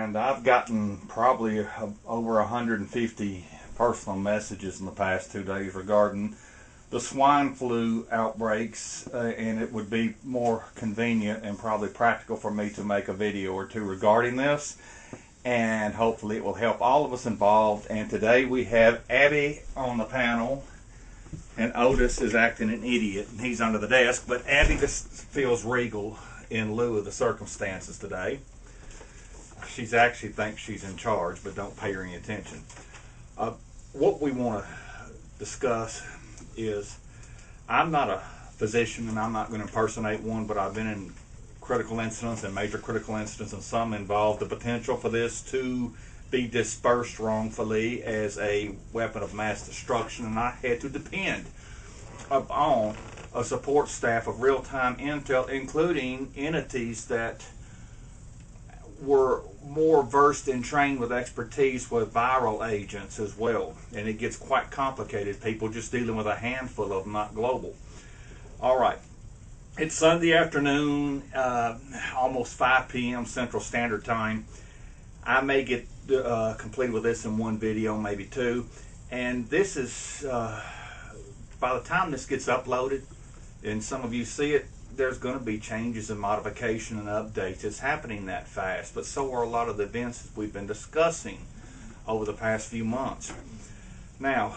and I've gotten probably over 150 personal messages in the past 2 days regarding the swine flu outbreaks, and it would be more convenient and probably practical for me to make a video or two regarding this, and hopefully it will help all of us involved. And today we have Abby on the panel, and Otis is acting an idiot, and he's under the desk, but Abby just feels regal in lieu of the circumstances today. She's actually thinks she's in charge, but don't pay her any attention. What we want to discuss is, I'm not a physician and I'm not going to impersonate one, but I've been in critical incidents and major critical incidents, and some involve the potential for this to be dispersed wrongfully as a weapon of mass destruction, and I had to depend upon a support staff of real-time intel, including entities that were more versed and trained with expertise with viral agents as well. And it gets quite complicated, people just dealing with a handful of them, not global. All right, it's Sunday afternoon, almost 5 p.m. Central Standard Time. I may get complete with this in one video, maybe two, and this is by the time this gets uploaded and some of you see it, there's going to be changes and modification and updates. It's happening that fast, but so are a lot of the events that we've been discussing over the past few months. Now,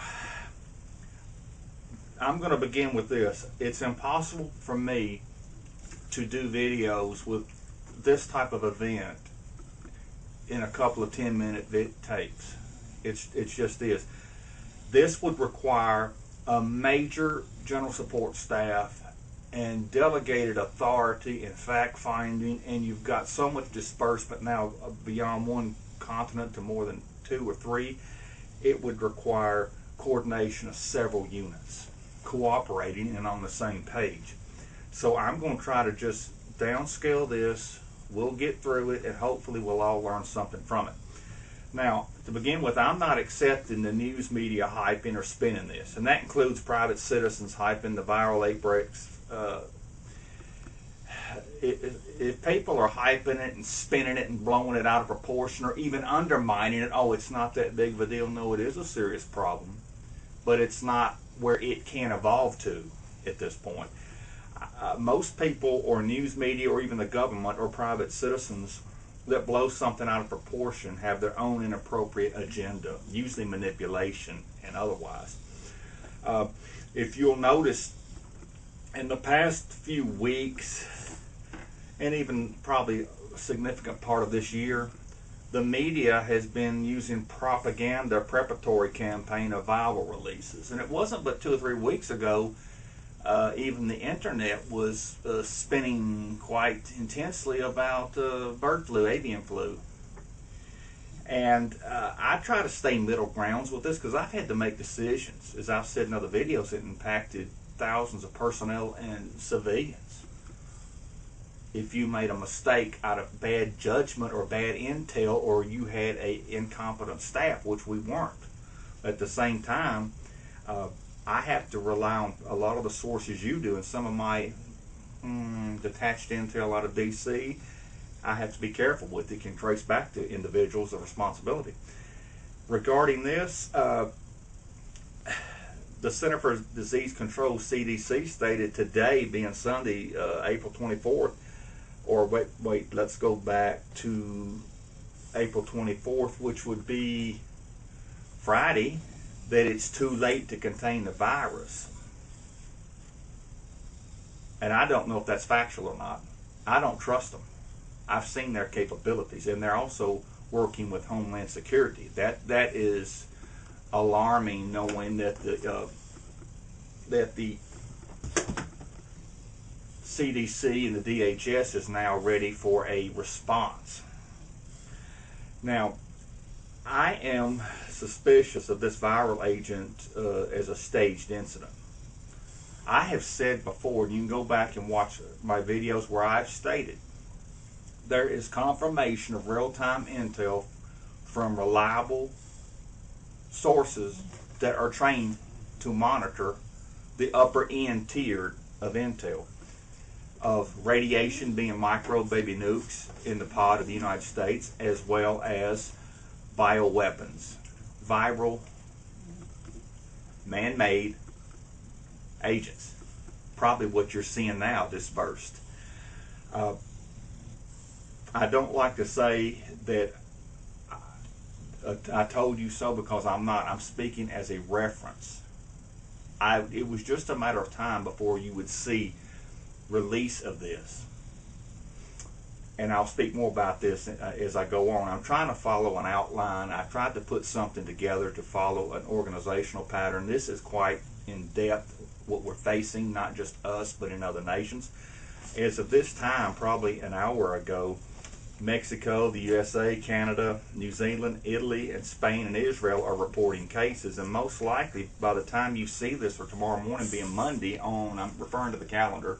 I'm going to begin with this. It's impossible for me to do videos with this type of event in a couple of 10-minute tapes. It's just this. This would require a major general support staff and delegated authority and fact-finding, and you've got so much disbursement now beyond one continent to more than 2 or 3. It would require coordination of several units cooperating and on the same page. So I'm going to try to just downscale this. We'll get through it, and hopefully we'll all learn something from it. Now, to begin with, I'm not accepting the news media hyping or spinning this, and that includes private citizens hyping the viral outbreaks. If people are hyping it and spinning it and blowing it out of proportion or even undermining it, oh, it's not that big of a deal. No, it is a serious problem, but it's not where it can evolve to at this point. Most people, or news media, or even the government, or private citizens that blow something out of proportion have their own inappropriate agenda, usually manipulation and otherwise. If you'll notice, in the past few weeks, and even probably a significant part of this year, the media has been using propaganda preparatory campaign of viral releases. And it wasn't but 2 or 3 weeks ago, even the internet was spinning quite intensely about bird flu, avian flu. And I try to stay middle grounds with this because I've had to make decisions, as I've said in other videos, that impacted thousands of personnel and civilians. If you made a mistake out of bad judgment or bad intel, or you had a incompetent staff, which we weren't. At the same time, I have to rely on a lot of the sources you do, and some of my detached intel out of DC, I have to be careful with. It can trace back to individuals of responsibility. Regarding this, the Center for Disease Control, CDC, stated today, being Sunday, April 24th, or wait, let's go back to April 24th, which would be Friday, that it's too late to contain the virus. And I don't know if that's factual or not. I don't trust them. I've seen their capabilities, and they're also working with Homeland Security. That is alarming, knowing that the CDC and the DHS is now ready for a response. Now, I am suspicious of this viral agent as a staged incident. I have said before, and you can go back and watch my videos where I've stated, there is confirmation of real-time intel from reliable sources that are trained to monitor the upper end tier of intel. of radiation being micro baby nukes in the pod of the United States, as well as bioweapons, viral, man-made agents. Probably what you're seeing now dispersed. I don't like to say that I told you so, because I'm not. I'm speaking as a reference. It was just a matter of time before you would see release of this. And I'll speak more about this as I go on. I'm trying to follow an outline. I tried to put something together to follow an organizational pattern. This is quite in depth what we're facing, not just us, but in other nations. As of this time, probably an hour ago, Mexico, the USA, Canada, New Zealand, Italy, and Spain and Israel are reporting cases. And most likely, by the time you see this, or tomorrow morning being Monday on, I'm referring to the calendar,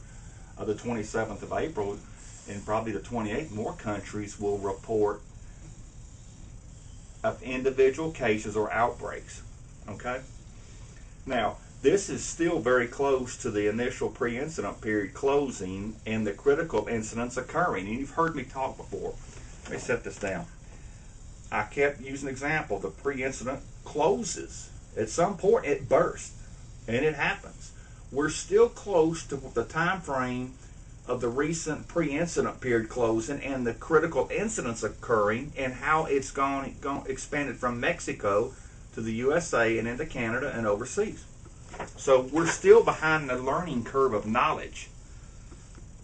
the 27th of April, and probably the 28th, more countries will report of individual cases or outbreaks. Okay? Now, this is still very close to the initial pre-incident period closing and the critical incidents occurring. And you've heard me talk before. Let me set this down. I kept using an example. The pre-incident closes. At some point, it bursts, and it happens. We're still close to the time frame of the recent pre-incident period closing and the critical incidents occurring, and how it's expanded from Mexico to the USA and into Canada and overseas. So we're still behind the learning curve of knowledge,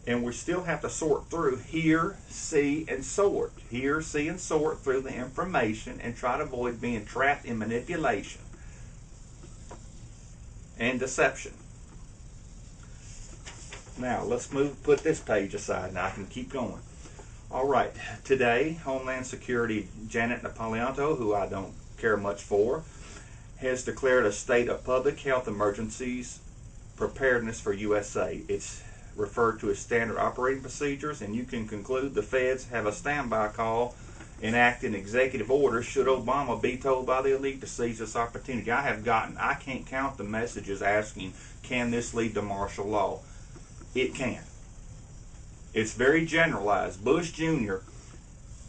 and we still have to sort through, hear, see, and sort. Hear, see, and sort through the information, and try to avoid being trapped in manipulation and deception. Now, let's put this page aside. Now I can keep going. All right, today, Homeland Security Janet Napolitanto, who I don't care much for, has declared a state of public health emergencies preparedness for USA. It's referred to as standard operating procedures, and you can conclude the feds have a standby call enacting executive orders should Obama be told by the elite to seize this opportunity. I can't count the messages asking, can this lead to martial law? It can. It's very generalized. Bush Jr.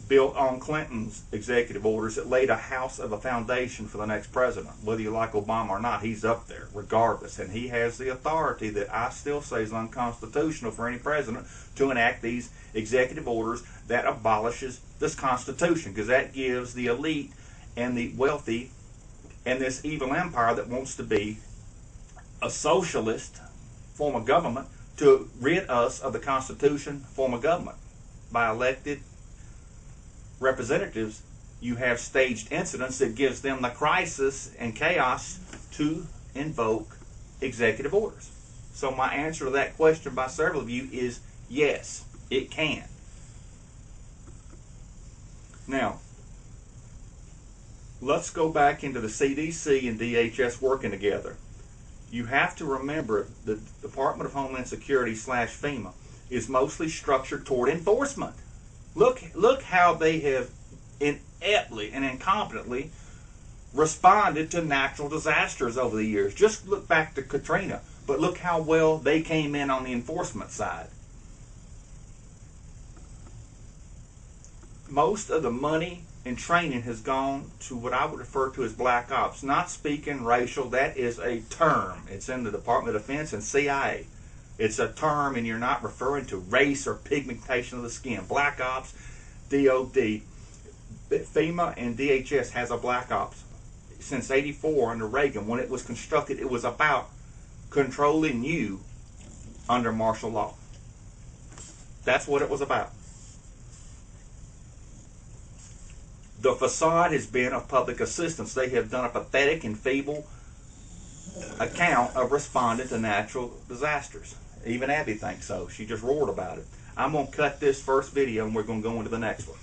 built on Clinton's executive orders that laid a house of a foundation for the next president. Whether you like Obama or not, he's up there regardless. And he has the authority that I still say is unconstitutional for any president to enact these executive orders that abolishes this Constitution, because that gives the elite and the wealthy and this evil empire that wants to be a socialist form of government to rid us of the Constitution form of government. By elected representatives, you have staged incidents that gives them the crisis and chaos to invoke executive orders. So my answer to that question by several of you is yes, it can. Now, let's go back into the CDC and DHS working together. You have to remember the Department of Homeland Security / FEMA is mostly structured toward enforcement. Look how they have ineptly and incompetently responded to natural disasters over the years. Just look back to Katrina, but look how well they came in on the enforcement side. Most of the money and training has gone to what I would refer to as black ops. Not speaking racial, that is a term. It's in the Department of Defense and CIA. It's a term, and you're not referring to race or pigmentation of the skin. Black ops, DOD, FEMA and DHS has a black ops. Since '84 under Reagan, when it was constructed, it was about controlling you under martial law. That's what it was about. The facade has been of public assistance. They have done a pathetic and feeble account of responding to natural disasters. Even Abby thinks so. She just roared about it. I'm going to cut this first video and we're going to go into the next one.